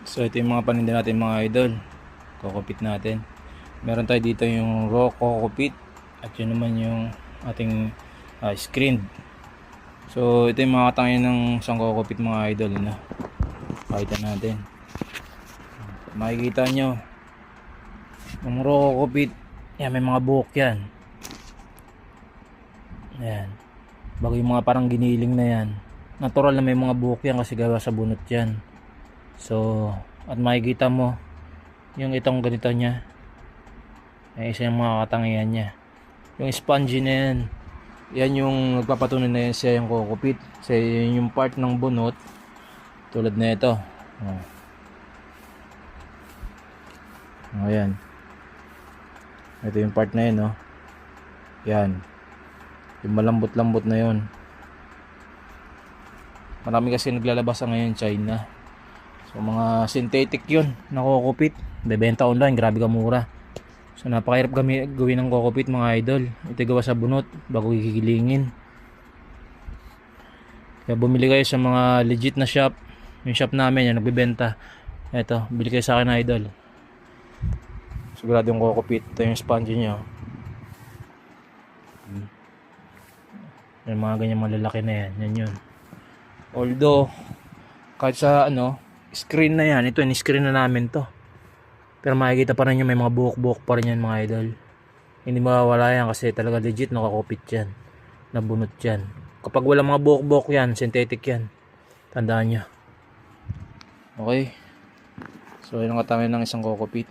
So ito yung mga paninda natin mga idol. Kokopit natin. Meron tayo dito yung raw kokopit at yun naman yung ating screened. So ito yung mga katangyan ng isang kokopit mga idol, no? Pakita natin. Makikita nyo yung raw kokopit. Yan, may mga buhok yan. Ayan. Bago yung mga parang giniling na yan. Natural na may mga buhok yan kasi gawa sa bunot yan. So, at makikita mo yung itong ganito nya, ay isa yung mga katangian nya. Yung spongy na yan, yan yung nagpapatunay na yan siya yung kokopit. Kasi yun yung part ng bunot tulad na ito. Ayan, ito yung part na yun, no? Yan, yung malambot-lambot na yun. Marami kasi naglalabas ngayon China. So mga synthetic yun na kokopit, bebenta online, grabe ka mura. So napakahirap gawin ng kokopit mga idol. Ito gawa sa bunot bago kikilingin. Kaya bumili kayo sa mga legit na shop. Yung shop namin yan nagbebenta. Ito, bili kayo sa akin idol. Sigurado yung kokopit. Ito yung sponge nyo. Yung mga ganyan malalaki na yan. Yan yun. Although kahit sa screen na yan, ito yung screen na namin to, pero makikita pa rin yung may mga buhok-buhok pa rin yan mga idol. Hindi mawawala yan kasi talaga legit nakakopit yan, nabunot yan. Kapag wala mga buhok-buhok yan, synthetic yan, tandaan nyo. Okay, so yun ang katangin ng isang kokopit.